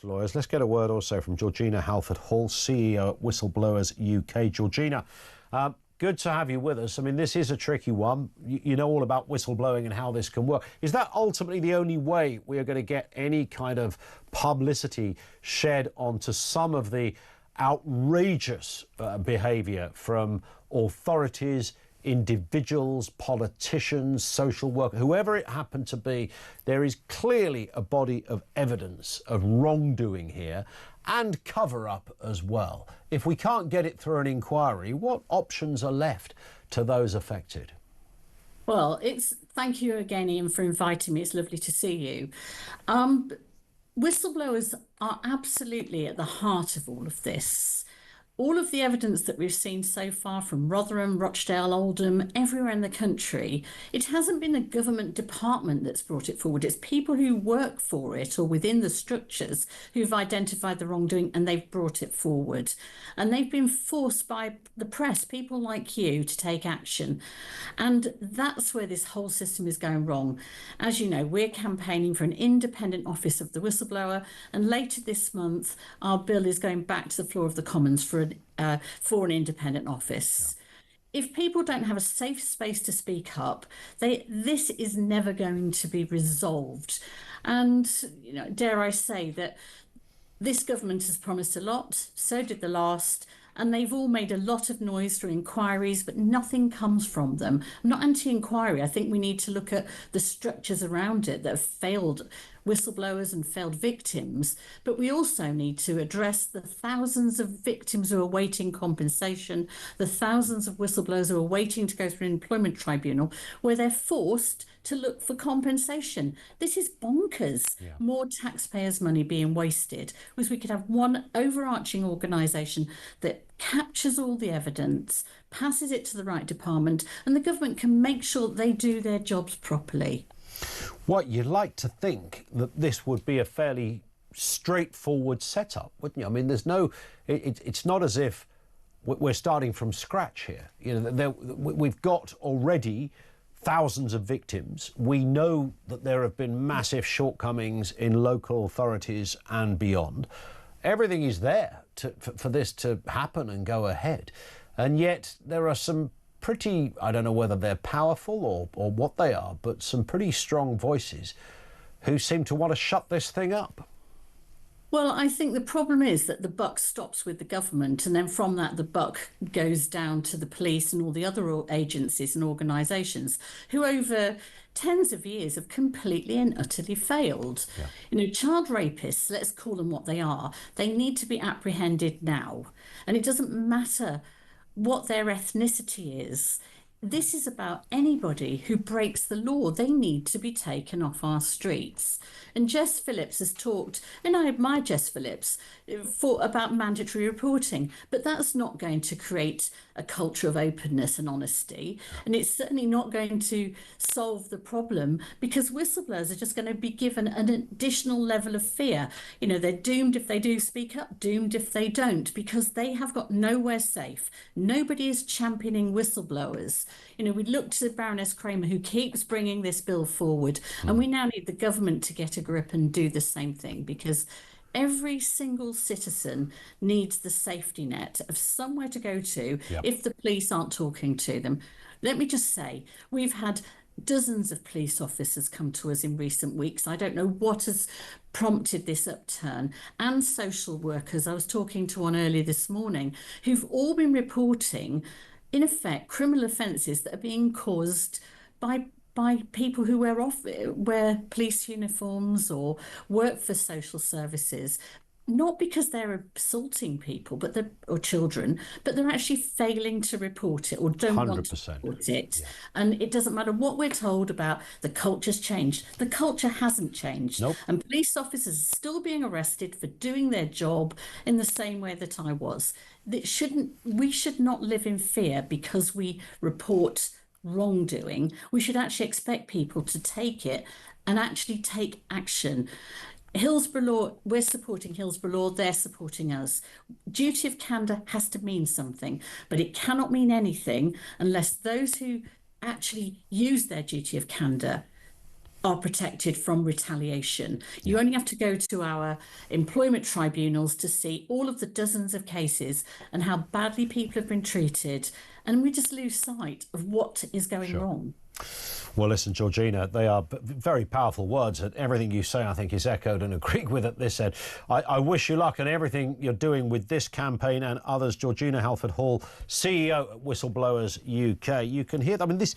Lawyers. Let's get a word also from Georgina Halford-Hall, CEO at Whistleblowers UK. Georgina, good to have you with us. I mean, this is a tricky one. You know all about whistleblowing and how this can work. Is that ultimately the only way we are going to get any kind of publicity shed onto some of the outrageous behaviour from authorities, individuals, politicians, social workers, whoever it happened to be? There is clearly a body of evidence of wrongdoing here and cover-up as well. If we can't get it through an inquiry, what options are left to those affected? Well, thank you again, Ian, for inviting me. It's lovely to see you. Whistleblowers are absolutely at the heart of all of this. All of the evidence that we've seen so far from Rotherham, Rochdale, Oldham, everywhere in the country, it hasn't been a government department that's brought it forward. It's people who work for it or within the structures who've identified the wrongdoing and they've brought it forward. And they've been forced by the press, people like you, to take action. And that's where this whole system is going wrong. As you know, we're campaigning for an independent office of the whistleblower, and later this month, our bill is going back to the floor of the Commons for an independent office. Yeah. If people don't have a safe space to speak up, this is never going to be resolved. And, you know, dare I say that this government has promised a lot, so did the last, and they've all made a lot of noise through inquiries, but nothing comes from them. I'm not anti-inquiry. I think we need to look at the structures around it that have failed whistleblowers and failed victims, but we also need to address the thousands of victims who are awaiting compensation, the thousands of whistleblowers who are waiting to go through an employment tribunal where they're forced to look for compensation. This is bonkers. Yeah. More taxpayers' money being wasted, because we could have one overarching organisation that captures all the evidence, passes it to the right department, and the government can make sure they do their jobs properly. What you'd like to think that this would be a fairly straightforward setup, wouldn't you? I mean, there's no, it's not as if we're starting from scratch here. You know, we've got already thousands of victims. We know that there have been massive shortcomings in local authorities and beyond. Everything is there for this to happen and go ahead. And yet there are some pretty, I don't know whether they're powerful or what they are, but some pretty strong voices who seem to want to shut this thing up. Well, I think the problem is that the buck stops with the government, and then from that the buck goes down to the police and all the other agencies and organisations who over tens of years have completely and utterly failed. Yeah. You know, child rapists, let's call them what they are, they need to be apprehended now. And it doesn't matter what their ethnicity is. This is about anybody who breaks the law. They need to be taken off our streets. And Jess Phillips has talked, and I admire Jess Phillips, about mandatory reporting, but that's not going to create a culture of openness and honesty. And it's certainly not going to solve the problem, because whistleblowers are just going to be given an additional level of fear. You know, they're doomed if they do speak up, doomed if they don't, because they have got nowhere safe. Nobody is championing whistleblowers. You know, we look to Baroness Kramer, who keeps bringing this bill forward, and we now need the government to get a grip and do the same thing, because every single citizen needs the safety net of somewhere to go to. Yep. If the police aren't talking to them. Let me just say, we've had dozens of police officers come to us in recent weeks. I don't know what has prompted this upturn, and social workers. I was talking to one earlier this morning who've all been reporting, in effect, criminal offences that are being caused by people who wear police uniforms or work for social services, not because they're assaulting people or children, but they're actually failing to report it or don't 100%. Want to report it. Yeah. And it doesn't matter what we're told about the culture's changed. The culture hasn't changed. Nope. And police officers are still being arrested for doing their job in the same way that I was. We should not live in fear because we report wrongdoing. We should actually expect people to take it and actually take action. Hillsborough Law, we're supporting Hillsborough Law, they're supporting us. Duty of candour has to mean something, but it cannot mean anything unless those who actually use their duty of candour are protected from retaliation. You only have to go to our employment tribunals to see all of the dozens of cases and how badly people have been treated. And we just lose sight of what is going wrong. Well, listen, Georgina, they are very powerful words, and everything you say, I think, is echoed and agreed with at this end. I wish you luck in everything you're doing with this campaign and others. Georgina Halford Hall, CEO at Whistleblowers UK. You can hear, I mean, this